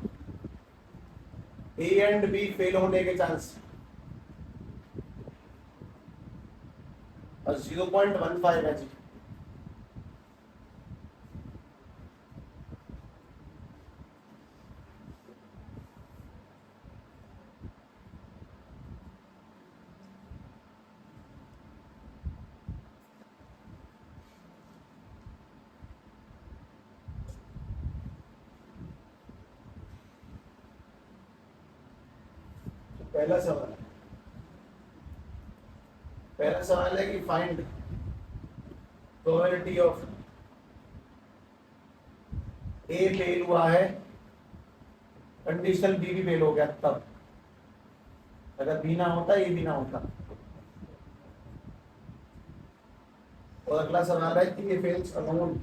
ए एंड बी फेल होने के चांस और 0.15 है जी। पहला सवाल है कि find probability of A fail हुआ है, कंडीशनल बी भी फेल हो गया तब, अगर बी ना होता ए भी ना होता। और अगला सवाल है कि A fails alone,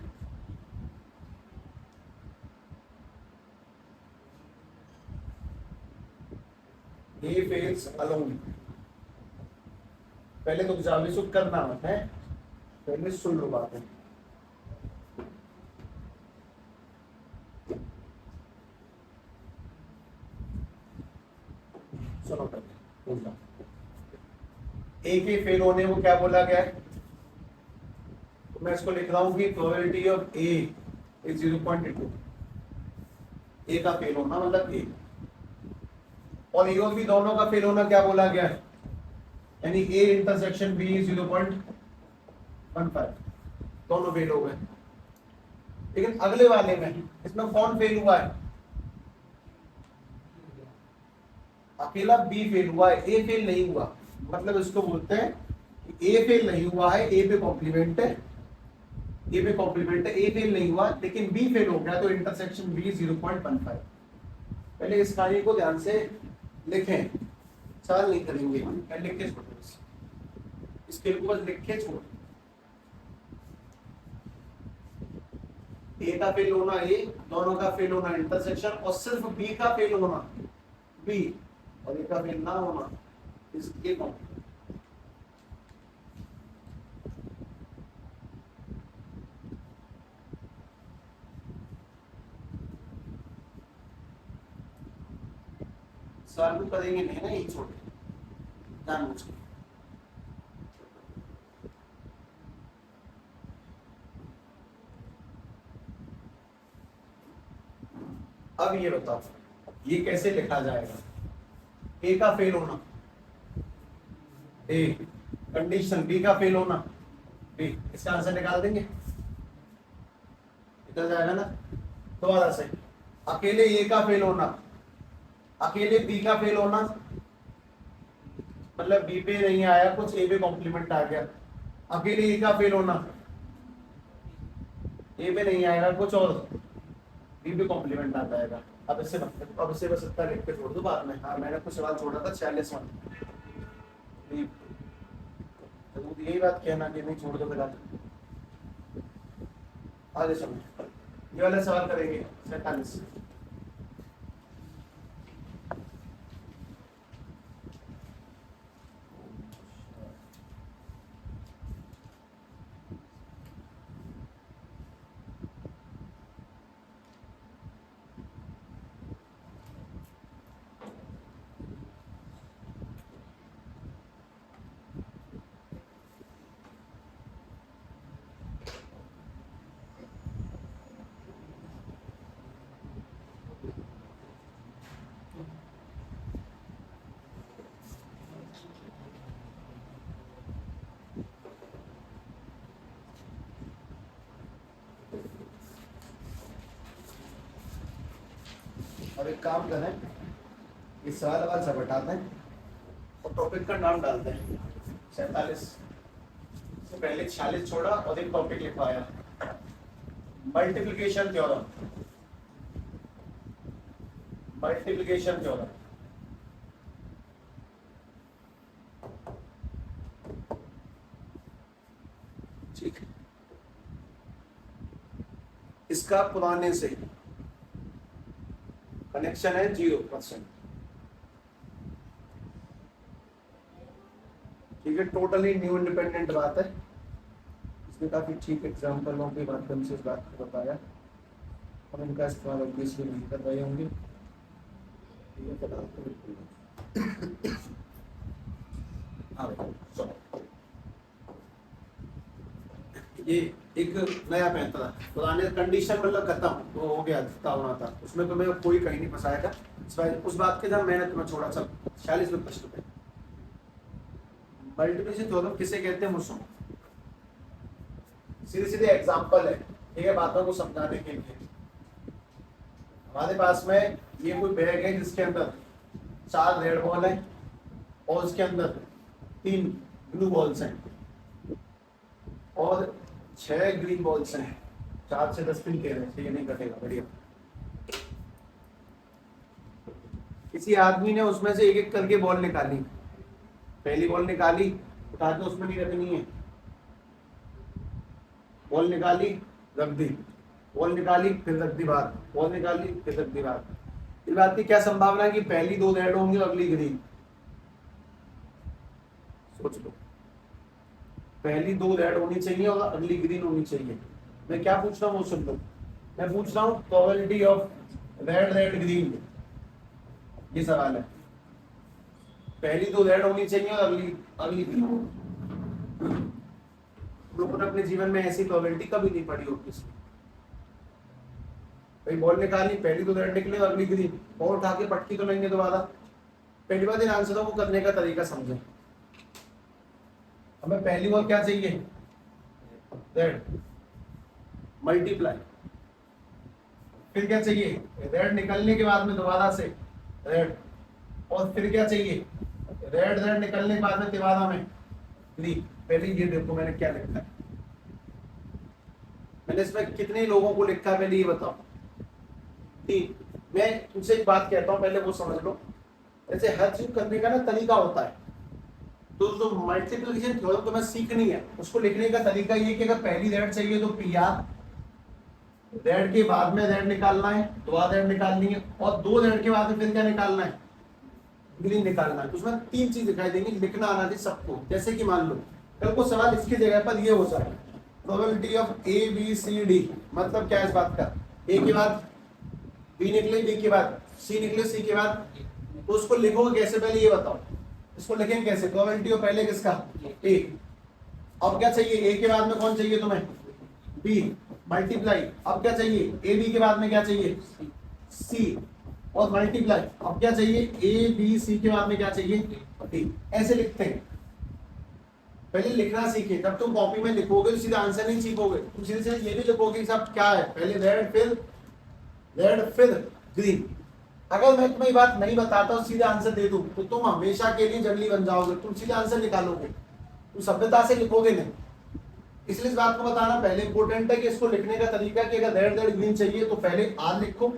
A fails alone. पहले तो जावी सुख करना है, पहले सुन लो बातें। सुनो पहले, ए के फेल होने को क्या बोला गया है, तो मैं इसको लिख रहा हूं कि प्रोबेबिलिटी ऑफ ए इज 0.2। ए का फेल होना मतलब ए, और ए और बी दोनों का फेल होना क्या बोला गया है, यानी ए इंटरसेक्शन बी 0.15, दोनों फेल हो गए। लेकिन अगले वाले में इसमें कौन फेल हुआ है, अकेला बी फेल हुआ है, ए फेल नहीं हुआ। मतलब इसको बोलते हैं कि ए फेल नहीं हुआ है, ए पे कॉम्प्लीमेंट है, ए पे कॉम्प्लीमेंट है, ए फेल नहीं हुआ लेकिन बी फेल हो गया, तो इंटरसेक्शन बी 0.15। पहले इस कार्य को ध्यान से लिखें, सवाल नहीं करेंगे, लिख के छोड़ो, इसके को बस लिख के छोड़ो। ए का फेल होना ए, दोनों का फेल होना इंटरसेक्शन, और सिर्फ बी का फेल होना बी और ए का फेल ना होना इस ए कॉम्प्लीमेंट। सवाल को करेंगे नहीं ना, यही छोड़ जानबूझ के। अब ये बताओ ये कैसे लिखा जाएगा, ए का फेल होना ए, कंडीशन बी का फेल होना बी, इसका आंसर निकाल देंगे, निकल जाएगा ना। दोबारा से, अकेले ए का फेल होना, अकेले बी का फेल होना, मतलब बी पे नहीं आया कुछ, ए पे कॉम्प्लीमेंट आ गया। अकेले ए का फेल होना, ए पे नहीं आएगा कुछ और बी पे कॉम्प्लीमेंट आ जाएगा। अब इससे बस इतना लिख के छोड़ दो बाद में। हाँ मैंने कुछ सवाल छोड़ा था 46वां, यही बात कहना कि नहीं छोड़ दो फिलहाल, आगे समय ये वाला सवाल करेंगे 47। अब एक काम करें, इस सवाल सब हटाते हैं और टॉपिक का नाम डालते हैं 47 से पहले 46 छोड़ा और एक टॉपिक लिखवाया, मल्टीप्लिकेशन थ्योरम। मल्टीप्लिकेशन थ्योरम ठीक है, इसका पुराने से कनेक्शन है 0%। ठीक है, टोटली न्यू इंडिपेंडेंट बात है, इसमें काफी ठीक एग्जाम्पलों के माध्यम से इस बात को बताया, और इनका इस्तेमाल ऑब्वियसली नहीं कर रहे होंगे। ये एक नया पैंतरा, पुराने कंडीशन मतलब खत्म तो हो गया, जितना होना था उसमें तुम्हें कोई कहीं नहीं फंसाएगा। उस बात के जब मैंने तुम्हें छोड़ा, सब 46 में प्रश्न पे मल्टीप्लिकेशन थ्योरम किसे कहते हैं मुझसे सीधे सीधे एग्जांपल है, ठीक है, बातों को समझाने के लिए। हमारे पास में ये कोई बैग है जिसके अंदर 4 रेड बॉल है और उसके अंदर 3 ब्लू बॉल्स हैं और 6 ग्रीन बॉल्स हैं। 4 से 10 पिन कह रहे हैं, ये नहीं कटेगा, बढ़िया। किसी आदमी ने उसमें से एक एक करके बॉल निकाली, पहली बॉल निकाली, उठा के उसमें नहीं रखनी है, बॉल निकाली रख दी, बॉल निकाली फिर रख दी बाहर, बॉल निकाली फिर रख दी बाहर। इस बात की क्या संभावना है कि पहली 2 रेड होंगी और अगली ग्रीन? सोच लो, पहली 2 रेड होनी चाहिए और अगली ग्रीन होनी चाहिए। मैं क्या पूछ रहा हूँ वो सुन लो, मैं पूछ रहा हूँ probability of red red green, ये सवाल है। पहली 2 रेड होनी चाहिए और अगली ग्रीन। लोगों ने अपने जीवन में ऐसी प्रोबेबिलिटी कभी नहीं पढ़ी होगी। भाई बॉल निकाली, पहली 2 रेड निकले और अगली ग्रीन, बॉल उठा के पटकी तो लेंगे दोबारा। पहली बार इन आंसरों को करने का तरीका समझें। हमें पहली बॉल क्या चाहिए? रेड, मल्टीप्लाई, फिर क्या चाहिए? रेड निकलने के बाद में दोबारा से रेड, और फिर क्या चाहिए? रेड रेड निकलने के बाद में तिबारा में ग्रीन। पहले ये देखो मैंने क्या लिखा है, मैंने इसमें कितने लोगों को लिखा है पहले ये बताओ। 3। मैं तुमसे एक बात कहता हूं, पहले वो समझ लो। जैसे हर चीज करने का ना तरीका होता है, तो जो मल्टीप्लिकेशन थ्योरम तुम्हें सीखनी है उसको लिखने का तरीका ये कि अगर पहली रेड चाहिए तो पी आर, रेड के बाद में रेड निकालना है, दो रेड निकालनी है, और दो रेड के बाद में फिर क्या निकालना है, ग्रीन निकालना है। तो उसमें तीन चीज दिखाई देंगी, लिखना आना चाहिए सबको। जैसे कि मान लो कल को सवाल इसकी जगह पर ये हो जाए, probability of A B C D, मतलब क्या है इस बात का, ए के बाद बी निकले, बी के बाद सी निकले, सी के बाद, तो उसको लिखोगे कैसे पहले ये बताओ, इसको लिखेंगे कैसे, प्रोबेबिलिटी ऑफ पहले किसका, ए, अब क्या चाहिए, ए के बाद में कौन चाहिए तुम्हें, बी, मल्टीप्लाई, अब क्या चाहिए, ए बी के बाद में क्या चाहिए, सी, और मल्टीप्लाई, अब क्या चाहिए, ए बी सी के बाद में क्या चाहिए, डी। ऐसे लिखते हैं, पहले लिखना सीखे, जब तुम कॉपी में लिखोगे तो सीधा आंसर नहीं सीखोगे, तुम सीधे सीधे ये भी लिखोगे कि सब क्या है, पहले रेड फिर ग्रीन। अगर मैं तुम्हें ये बात नहीं बताता हूँ सीधे आंसर दे दूं तो तुम हमेशा के लिए जंगली बन जाओगे, तुम सीधे आंसर निकालोगे, तुम सभ्यता से लिखोगे नहीं। इसलिए इस बात को बताना पहले इंपॉर्टेंट है कि इसको लिखने का तरीका कि अगर रेड ग्रीन चाहिए तो पहले आर लिखो,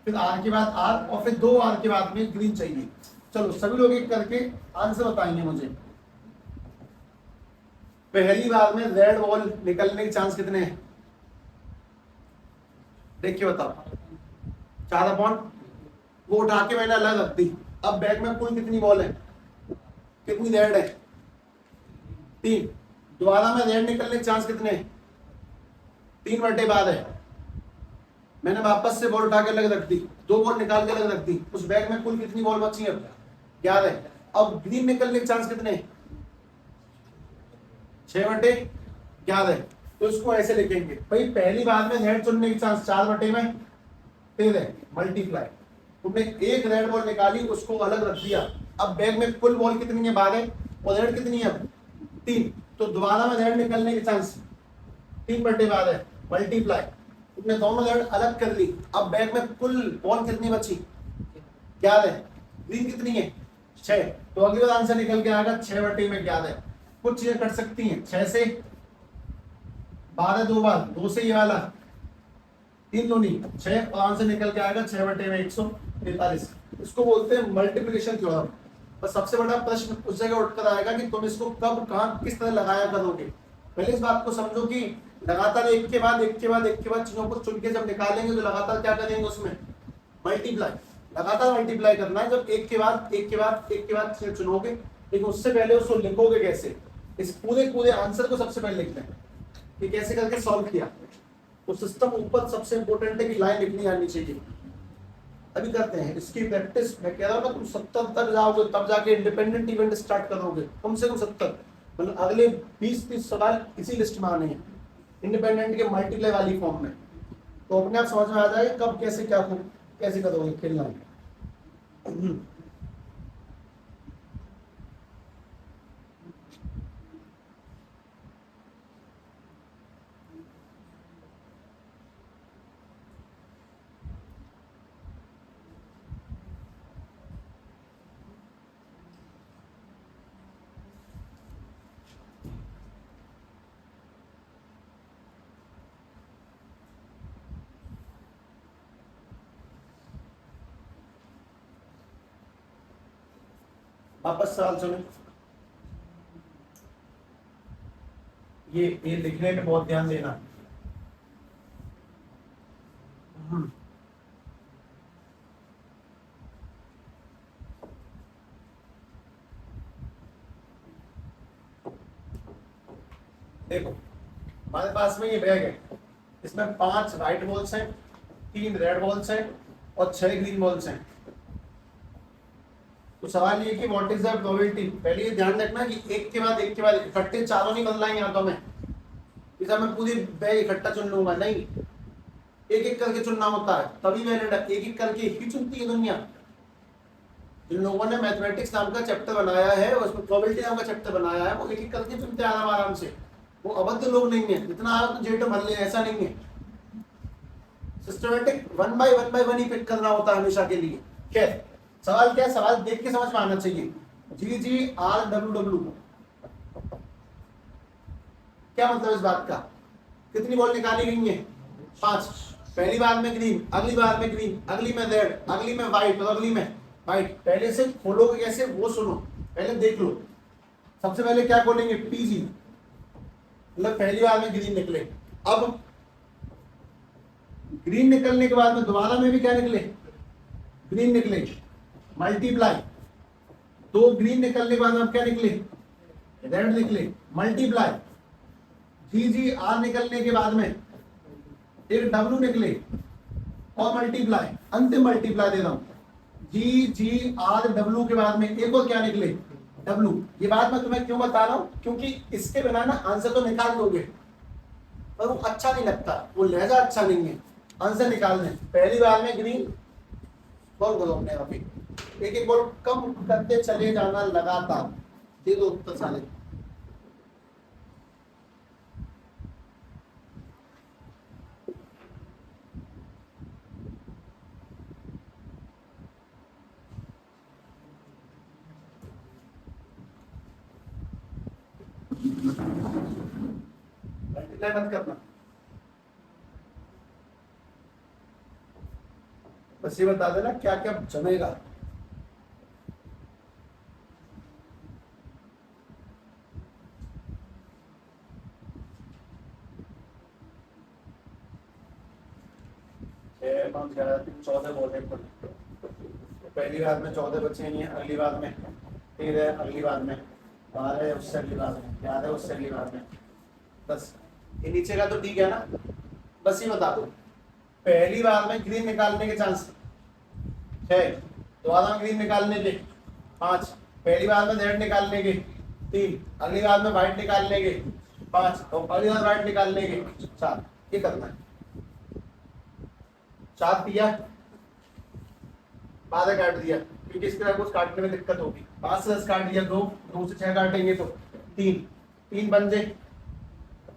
फिर आर के बाद आर, और फिर दो आर के बाद में ग्रीन चाहिए। चलो सभी लोग एक करके आंसर बताएंगे मुझे। पहली बार में रेड बॉल निकलने के चांस कितने हैं, देखिए बताओ, 4/, वो उठा के मैंने अलग रख दी। अब बैग में कुल कितनी बॉल है, कितनी रेड है, 3। दोबारा में रेड निकलने के चांस कितने हैं, 3 बटे बाद है, मैंने वापस से बॉल उठा के अलग रख दी, 2 बॉल निकाल के अलग रख दी, उस बैग में कुल कितनी बॉल बची है, 11। अब ग्रीन निकलने के चांस कितने हैं, 6/11। तो इसको ऐसे लिखेंगे भाई, पहली बार में रेड चुनने के चांस 4/13 मल्टीप्लाई, तुमने एक रेड बॉल निकाली उसको अलग रख दिया, अब बैग में कुल बॉल कितनी है, 12, और रेड कितनी है, 3। तो दोबारा में रेड निकलने के चांस 3/12 मल्टीप्लाई, तुमने दोनों रेड अलग कर ली, अब बैग में कुल बॉल कितनी बची, 11, ग्रीन कितनी है, 6। तो अगली बार आंसर निकल के आएगा 6/11। कुछ चीजें कर सकती हैं, 6 से 12 2 बार, 2 से ये वाला 3 दूनी 6, और आंसर निकल के आएगा 6/143। इसको बोलते हैं मल्टीप्लिकेशन थ्योरम। बस सबसे बड़ा प्रश्न उस जगह उठकर आएगा कि तुम इसको कब कहां किस तरह लगाया करोगे। पहले इस बात को समझो कि लगातार एक के बाद चीजों को चुन के जब निकालेंगे तो लगातार क्या करेंगे, उसमें मल्टीप्लाई, लगातार मल्टीप्लाई करना है। जब एक के बाद चीजें चुनोगे, लेकिन उससे पहले उसको लिखोगे कैसे, इस पूरे आंसर को सबसे पहले लिखते हैं कि कैसे करके सॉल्व किया। तो सिस्टम ऊपर सबसे इंपॉर्टेंट है कि लाइन लिखनी आनी चाहिए। अभी करते हैं इसकी प्रैक्टिस। मैं कह रहा हूँ ना, तुम 70 तक जाओगे तब जाके इंडिपेंडेंट इवेंट स्टार्ट करोगे, कम से कम 70, मतलब अगले 20-30 सवाल इसी लिस्ट में आने हैं इंडिपेंडेंट के मल्टीप्लाई वाली फॉर्म में। तो अपने आप समझ में आ जाएगा कब कैसे क्या कैसे करोगे खेलना है। वापस सवाल सुनो, ये लिखने में बहुत ध्यान देना। देखो हमारे पास में ये बैग है, इसमें 5 व्हाइट बॉल्स हैं, 3 रेड बॉल्स हैं और 6 ग्रीन बॉल्स हैं। तो सवाल ये कि व्हाट इज द प्रोबेबिलिटी। पहले ये ध्यान रखना कि एक के बाद इकट्ठे चारों नहीं बदलाएंगे हाथों में, इसे मैं पूरी बैग इकट्ठा चुन लूंगा, नहीं, एक एक करके चुनना होता है, तभी वैलिड है। एक एक करके ही चुनती है दुनिया। जिन लोगों ने मैथमेटिक्स नाम का चैप्टर बनाया है, उसमें प्रोबेबिलिटी नाम का चैप्टर बनाया है, वो एक एक करके चुनते हैं आराम से। वो अबद्ध लोग नहीं है, जितना आया तो जेट भर ले, ऐसा नहीं है। सिस्टमेटिक 1 बाय 1 ही पिक करना होता है हमेशा के लिए। खैर सवाल क्या है, सवाल देख के समझ में आना चाहिए। GGRWW क्या मतलब इस बात का, कितनी बॉल निकाली गई है, 5। पहली बार में ग्रीन, अगली बार में ग्रीन, अगली में रेड, अगली में व्हाइट और अगली में व्हाइट। पहले से खोलोगे कैसे वो सुनो, पहले देख लो। सबसे पहले क्या खोलेंगे, PG, मतलब पहली बार में ग्रीन निकले। अब ग्रीन निकलने के बाद में दोबारा में भी क्या निकले, ग्रीन निकले, मल्टीप्लाई, दो ग्रीन निकलने के बाद में अब क्या निकले, रेड निकले, मल्टीप्लाई, जी जी आर निकलने के बाद में एक डब्ल्यू निकले और मल्टीप्लाई, अंतिम मल्टीप्लाई दे रहा हूं, जी जी आर डब्ल्यू के बाद में एक और क्या निकले, डब्ल्यू। ये बात मैं तुम्हें क्यों बता रहा हूं, क्योंकि इसके बिना ना आंसर तो निकाल दोगे पर वो अच्छा नहीं लगता, वो लहजा अच्छा नहीं है आंसर निकालने। पहली बार में ग्रीन बॉल बोलो अपने आप ही, एक एक बॉल कम करते चले जाना लगातार, दे दो उत्तर साले। मल्टीप्लाई मत करना, बस ये बता देना क्या क्या जमेगा। पाँच 14 बोल रहे, पहली बार में 14 बचे नहीं है, अगली बार में 13 है, अगली बार में 12 है, उससे अगली बार में 11 है, उससे अगली बार में 10। ये नीचे का तो ठीक है ना, बस ये बता दो पहली बार में ग्रीन निकालने के चांस 6, दोबारा में ग्रीन निकालने के 5, पहली बार में रेड निकालने के 3, अगली बार में व्हाइट निकालने के 5 और अगली बार व्हाइट निकालने के 4। ये करना है, 4 दिया, 12 काट दिया क्योंकि इसके साथ कुछ काटने में दिक्कत होगी, 5 से 10 काट दिया, 2 से 6 काटेंगे तो 3 बन जाए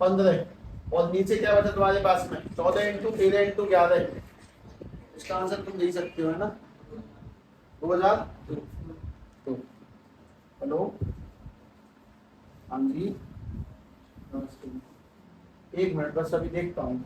15, और नीचे क्या बचा तुम्हारे पास में 14 इंटू 13 इंटू 11, इसका आंसर तुम दे सकते हो है ना 2002। हेलो हाँ जी, एक मिनट बस अभी देखता हूँ।